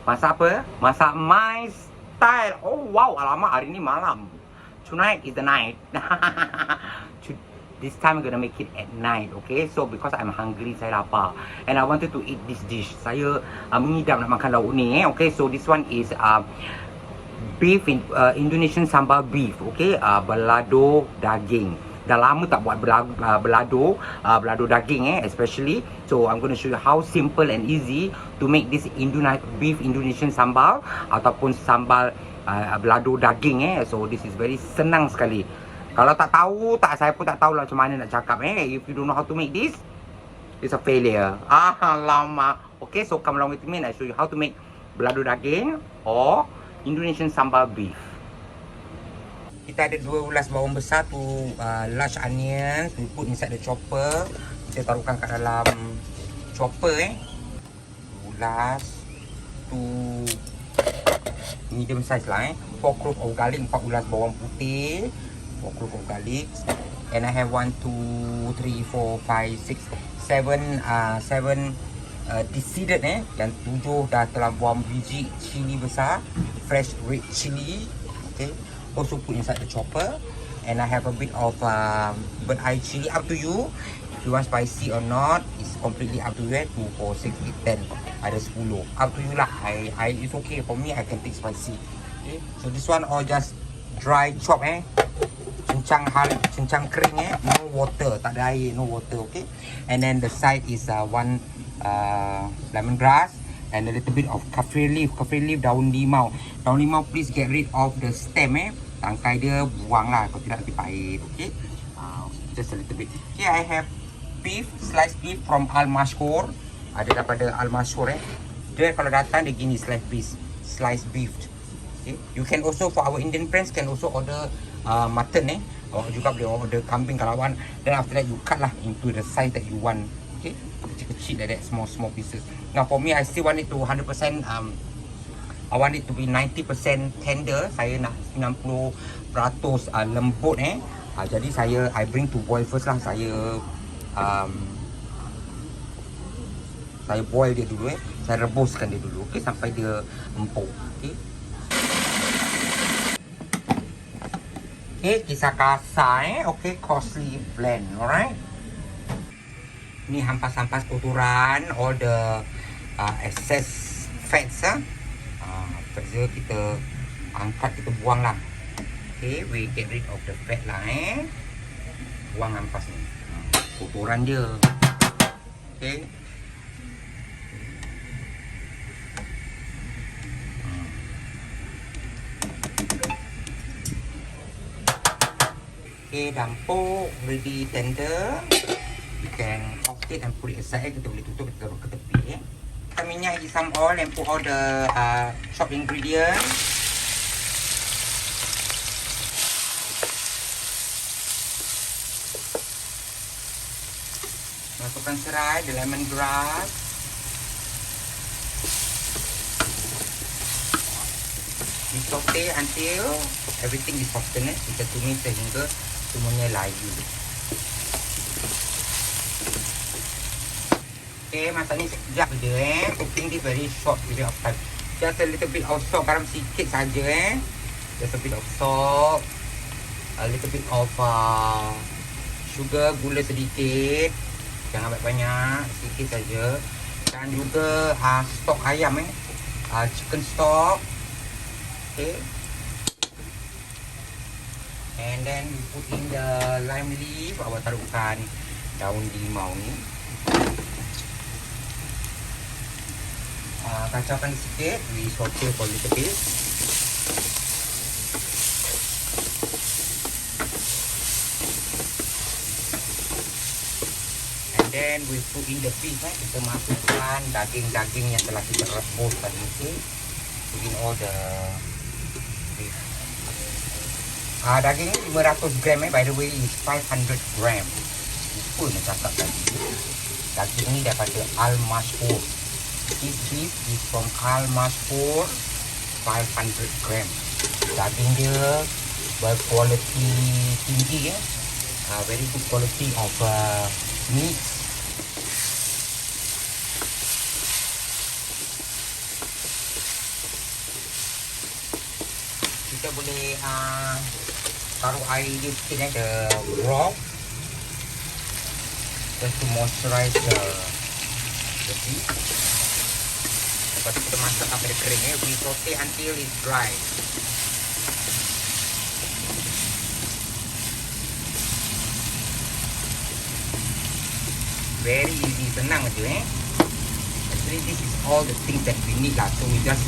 Masak apa? Masak my style. Oh wow, alamak, hari ni malam. Tonight is the night. This time I'm gonna make it at night, okay? So because I'm hungry, saya lapar, and I wanted to eat this dish. Saya mengidam nak makan lauk ni, okay? So this one is beef Indonesian sambal beef, okay? Balado daging. Dah lama tak buat balado daging, especially. So I'm gonna show you how simple and easy to make this beef Indonesian sambal ataupun sambal balado daging, So this is very senang sekali. Kalau tak tahu, saya pun tak tahulah macam mana nak cakap, If you don't know how to make this, it's a failure. Lama. Okay, so come along with me and I show you how to make balado daging or Indonesian sambal beef. Kita ada 2 ulas bawang besar tu, large onion, we put inside the chopper. Kita taruhkan kat dalam chopper, ulas tu medium size lah, 4 clove of garlic, 4 ulas bawang putih, 4 clove of garlic, and I have 1, 2, 3, 4, 5, 6, 7 deseeded, dan 7 dah telah buang biji cili besar, fresh red chili, okay. Also put inside the chopper, and I have a bit of burnt eye chili. Up to you if you want spicy or not. It's completely up to you. 2, 4, 6, 8, 10, ada 10. Up to you lah. It's okay for me. I can take spicy. Okay. So this one all just dry chop, cincang kering, no water, tak ada air, no water, okay. And then the side is 1 lemongrass and a little bit of kaffir leaf, daun limau. Daun limau, please get rid of the stem, tangkai dia buang lah, kalau tidak nanti pahit, okay. Just a little bit. Okay, I have beef, sliced beef from Al Mashhur. Ada daripada Al Mashhur, Dia kalau datang dia gini, sliced beef. Okay. You can also, for our Indian friends, can also order mutton, Awak juga boleh order kambing kalau awak. Then after that you cut lah into the size that you want. Okay, kecil-kecil like that, small pieces. Now for me, I still want it to 100%. I want it to be 90% tender. Saya nak 90% lembut, jadi I bring to boil first lah. Saya boil dia dulu, Saya rebuskan dia dulu, okay, sampai dia empuk, okay. Okay, kisar kasar, okay, costly blend, alright. Ni hampas-hampas kotoran, all the excess fats, fats dia kita angkat, kita buang lah. Okay, we get rid of the fat lah, buang hampas ni, kotoran dia. Okay. Okay, dah empuk, ready tender. You can off it and put it aside. Kita boleh tutup, kita taruh ke tepi. Kita minyak, isi some oil and put all the chopped ingredients. Masukkan serai, the lemongrass. Di saute until everything is softened. Kita tumis sehingga semuanya layu. Okay, masak ni sekejap je, cooking dia very short period of time. Just a little bit of salt, garam sikit saja, Just a bit of salt, a little bit of sugar, gula sedikit, jangan banyak, sikit saja. Dan juga stok ayam, chicken stock. Okay. And then we put in the lime leaf. Awak taruhkan daun limau ni. Kacaukan sikit. We saute for a little bit. And then we put in the beef. Kita masukkan daging-daging yang telah kita rebus tadi. Okay. Put in all the beef. Daging ni 500 gram, by the way is 500 gram. Lupa nak cakap tadi. Daging ni daripada Al Mashhur. This beef is from Al Mashhur, 500 gram. Daging dia berkualiti tinggi, very good quality of meat. kita boleh taruh air di sikit the broth just to moisturize the beef. Lepas tu kita masak sampai dia kering we saute until it's dry. Very easy, senang aja Actually this is all the things that we need lah. So we just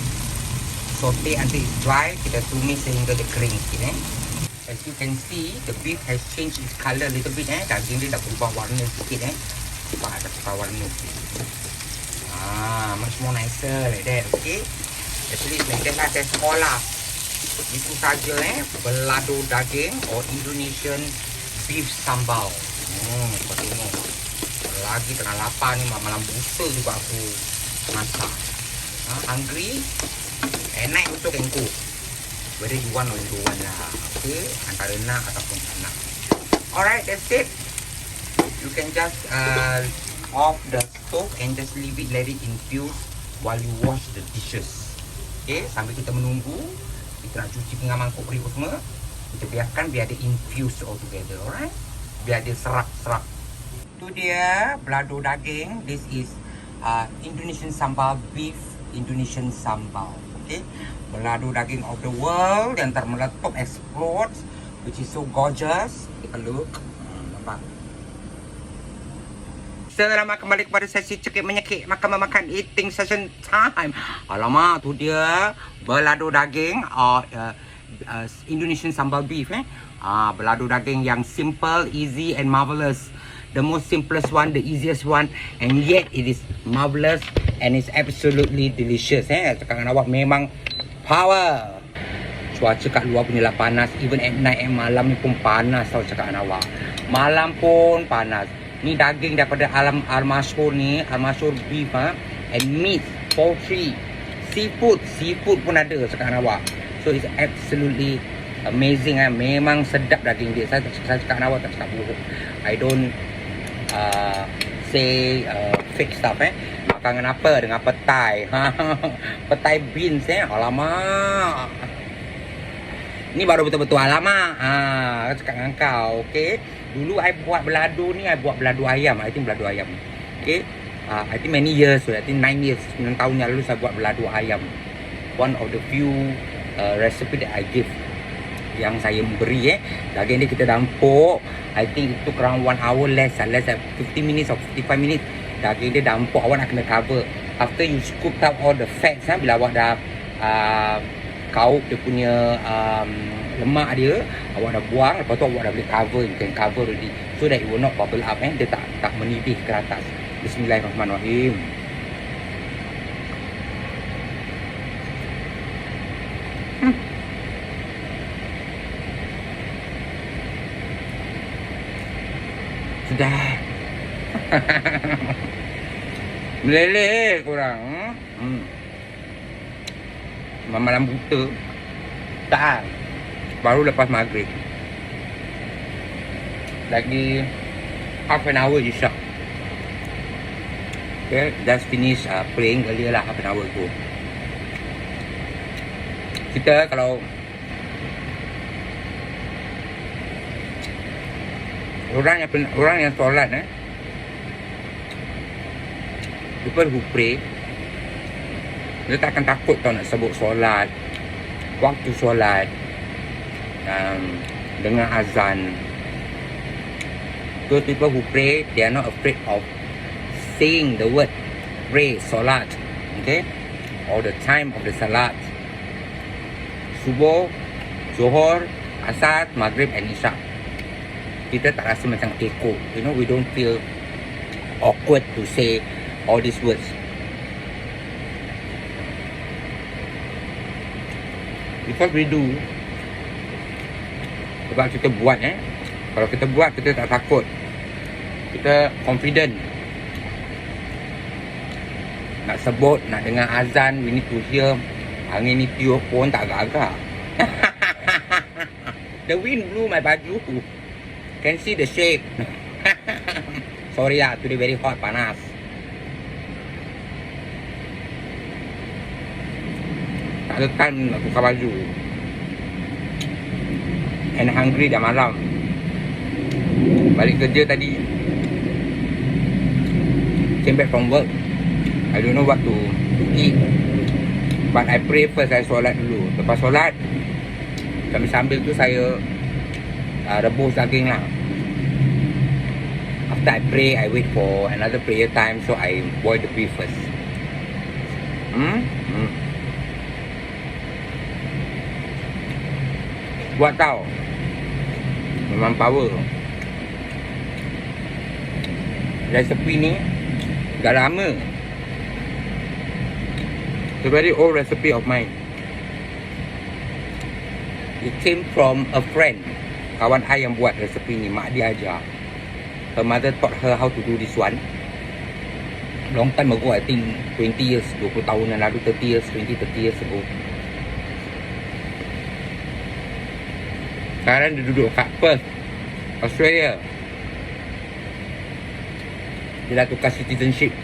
saute until it's dry. Kita tumis sehingga dia kering sikit As you can see, the beef has changed its color a little bit Daging dia dah berubah warna sikit Nampak dah tukar warna sikit. Much more nicer like that, okay? Actually like that lah, that's all lah. Itu saja belado daging or Indonesian beef sambal. Kau tengok. Lagi tengah lapar ni, malam buta juga aku masak. Hungry? Enak untuk engkau. Whether you want or you don't want lah. Okay? Antara nak ataupun tak nak. Alright, that's it. You can just off the stove and just leave it, let it infuse while you wash the dishes. Okay, sambil kita menunggu, kita nak cuci pinggan mangkuk periuk semua, kita biarkan biar dia infuse all together, alright? Biar dia serap-serap. Tu dia belado daging. This is Indonesian sambal beef, Indonesian sambal. Okay, belado daging of the world yang termeletup explodes, which is so gorgeous. Take a look. Nampak? Selamat kembali kepada sesi cekik menyekik makan eating session time. Alamak, tu dia belado daging Indonesian sambal beef belado daging yang simple, easy and marvelous. The most simplest one, the easiest one, and yet it is marvelous and it's absolutely delicious. Cakap dengan awak memang power. Cuaca kat luar punya lah panas. Even at night malam ni pun panas tau cakap dengan awak. Malam pun panas. Ni daging daripada Al-Masyhur ni, Al-Masyhur beef and meat, poultry, seafood pun ada cakap dengan awak. So it's absolutely amazing memang sedap daging dia. Saya cakap dengan awak, tak cakap bohong. I don't say fake stuff Makan dengan apa? Dengan petai. Petai beans alamak. Ni baru betul-betul alamak. Cakap dengan kau, okey. Dulu I buat belado ni, I buat belado ayam. I think belado ayam. Okay. I think many years, I think 9 years, 9 tahun yang lalu saya buat belado ayam. One of the few recipe that I give. Yang saya beri daging ni kita dampuk. I think it took around 1 hour less than 50 minutes or 55 minutes. Daging dia dampuk, awak nak kena cover. After you scoop out all the fats bila awak dah kaup dia punya lemak dia, awak dah buang, lepas tu awak dah boleh cover. You can cover already so that it will not bubble up dia tak menidih ke atas. Bismillahirrahmanirrahim. Sudah. Meleleh korang. Malam buta. Tak. Baru lepas maghrib. Lagi half an hour insya. Okay, just finish praying earlier lah, half an hour ago. Kita kalau orang yang solat people who pray, dia tak akan takut tau nak sebut solat, waktu solat, dengan azan. Those people who pray, they are not afraid of saying the word pray, solat, okay, all the time of the salat, subuh, zuhur, asar, maghrib and isya. Kita tak rasa macam kekok, you know, we don't feel awkward to say all these words. Because we do. Sebab kita buat kalau kita buat, kita tak takut. Kita confident. Nak sebut, nak dengar azan, we need to hear. Angin ni tiup pun tak agak-agak. The wind blew my baju. Can see the shape. Sorry lah, today very hot, panas. Tak ada time nak tukar baju. and hungry dah malam. Balik kerja tadi. Came back from work. I don't know what to eat. But I pray first, saya solat dulu. Lepas solat, sambil tu saya rebus daging lah. After I pray, I wait for another prayer time, so I boil the beef first. Buat tau. Memang power. Resepi ni dah lama. It's a very old recipe of mine. It came from a friend. Kawan I yang buat resepi ni, mak dia ajar. Her mother taught her how to do this one. Long time ago, I think 20 years, 20 tahun yang lalu, 30 years ago. Sekarang dia duduk kat Perth, Australia. Dia dah tukar citizenship.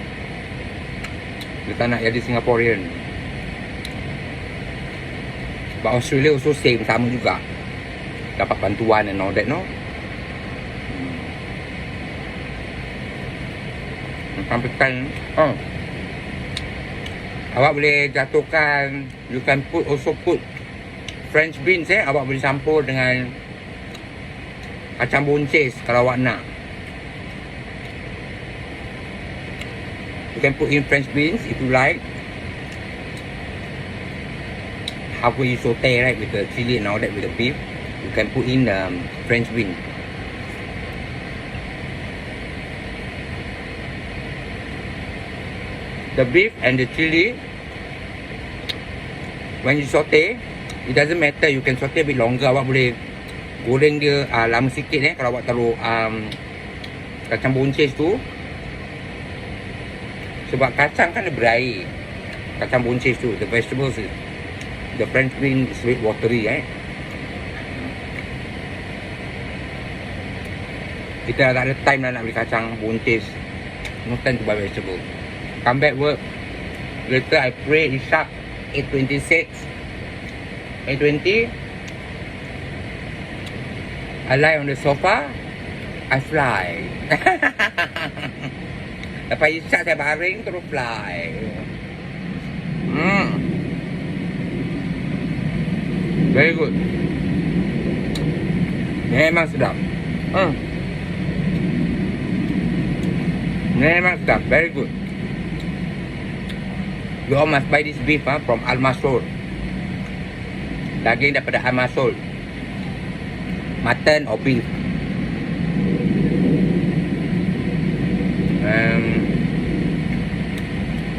Dia tak nak jadi Singaporean. But Australia also same, sama juga. Dapat bantuan and all that, no? Sampaikan, awak boleh jatuhkan, you can also put French beans, awak boleh campur dengan kacang buncis kalau awak nak. You can put in French beans if you like. Halfway you saute, right, with the chili and all that, with the beef. You can put in French beans. The beef and the chili, when you saute, it doesn't matter. You can saute a bit longer. Awak boleh goreng dia lama sikit kalau awak taruh kacang buncis tu. Sebab kacang kan dia berair. Kacang buncis tu, the vegetables, the French bean is a bit watery, Kita tak ada time nak beli kacang buncis. No time to buy vegetable. Come back work. Later I pray Isyak 8:26. 8:20. I lie on the sofa. I fly. Lepas Isyak saya baring terus fly. Very good. Memang sedap. Memang sedap. Very good. You all must buy this beef from Al Masul. Daging daripada Al Masul. Mutton or beef.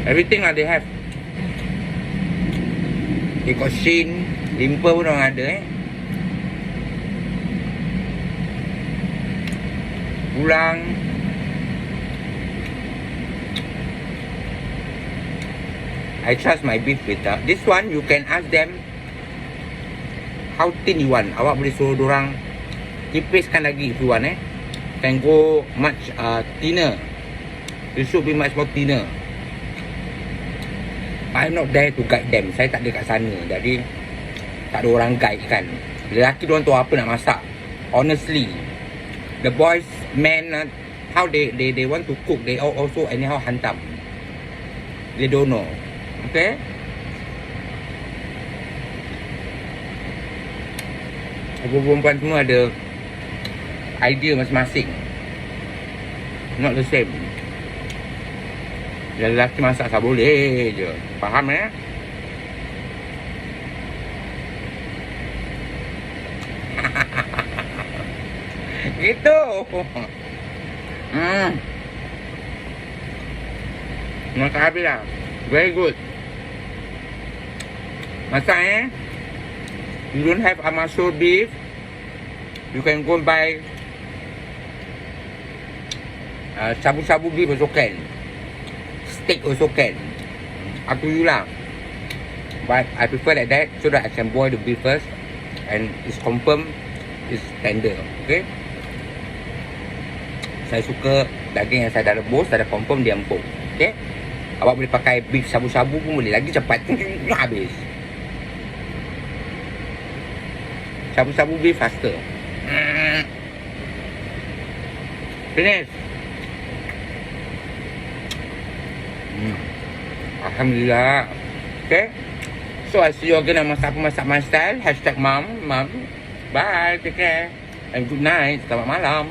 Everything lah they have. They got shin, limpa pun orang ada Pulang. I trust my beef with this one. You can ask them how thin you want. Awak boleh suruh dorang tipiskan lagi if you want Can go much thinner. It should be much more thinner. I'm not there to guide them. Saya tak ada kat sana. Jadi tak ada orang guide kan. Lelaki diorang tahu apa nak masak. Honestly, the boys, men, how they want to cook, they also anyhow hantam. They don't know. Okay? Perempuan semua ada idea masing-masing. Not the same. Lelaki masak tak boleh je. Faham Gitu. Masak habis lah. Very good. Masak You don't have Al Masul beef, you can go buy shabu-shabu beef also can. Steak also can. Up to you lah. But I prefer like that so that I can boil the beef first and it's confirmed it's tender. Okay. Saya suka daging yang saya dah rebus, saya dah confirm dia empuk. Okay. Awak boleh pakai beef shabu-shabu pun boleh, lagi cepat. Habis. Sabu-sabu beef faster. Finish. Alhamdulillah. Okay. So I see you again on Masak My Style. #mom. Bye. Take care. And good night. Selamat malam.